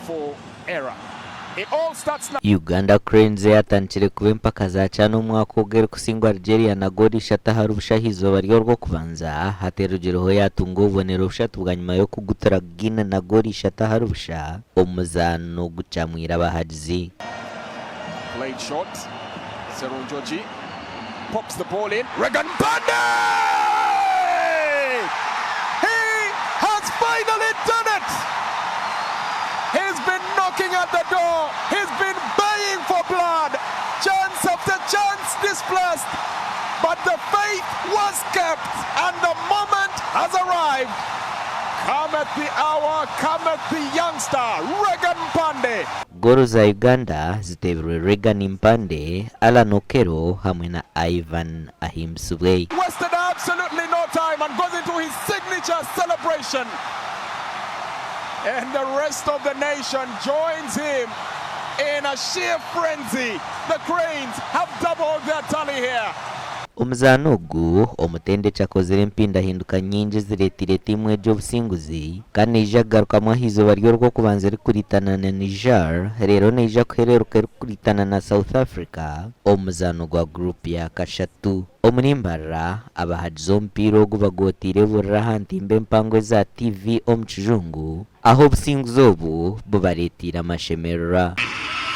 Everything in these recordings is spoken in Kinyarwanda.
for error. It all starts now. Uganda Cranes yatandikire kuba empaka za cyane umwaka ogere kusingwa Algeria na goli shata harubushahizo baryo rwo kubanza haterugireho yatunga ubonero bushatu bwa nyuma yo kugutara Guinea na goli shata harubusha omuzano gucamwira abahagizi. Played short. Serun Joji pops the ball in. Regan Pande! He has finally done it! He's been knocking at the door. He's been baying for blood. Chance after chance displaced. But the faith was kept and the moment has arrived. Come at the hour, come at the youngster, Regan Pande. Goro za Uganda ziteberwe Regan Mpande, Alan Okero hamwe na Ivan Ahimsubwe. Wasted absolutely no time and goes into his signature celebration. And the rest of the nation joins him in a sheer frenzy. The Cranes have doubled their tally here. Omuzano gu omutende cyakozere mpinda hinduka nyingi ziretire timu ejo businguzi kandi ijagaruka mwahizo baryo rwo kubanza rikuritana na Niger rero neja kuhereruka rikuritana na South Africa omuzano gwa group ya kashatu omurimbara abahajizo mpiro gubagotire burahanti mbe mpango za TV omchujungu aho businguzi obu bubaretira amashemerera.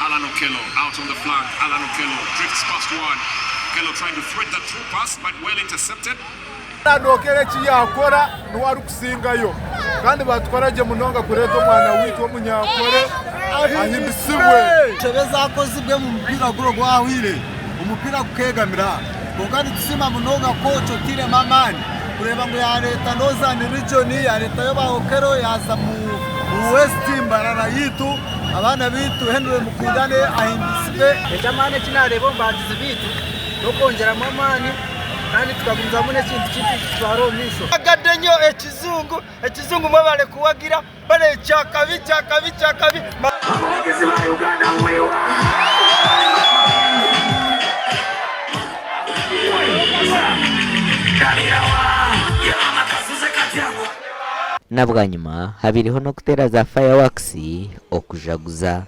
Alan Okello out on the flank. Alan Okello drifts past one. Okello trying to thread that through pass but well intercepted. Okere kiyakora nuwari kusingayo kandi batwaraje munonga kureto mwana witu omunyakore ahimbisibwe Tereza kozibwe mu mpira guro gwahwire umupira kukegamira bongani tsima munonga kocho tire mamani kureba ngo ya leta Northern region ya leta yo ba Okero yaza mu West Mbarara yitu abana bitu Henry Mukundane ahimbisibwe ejamane kinarebo mbagize bitu nokongera mamani kandi tukagunza mune kintu twaro misho agadenyo ekizungu mwabale kuwagira bale cyakabi Abagezi ba Uganda mwewa. Na bwa nyuma habiriho no kutera za fireworks okujaguza.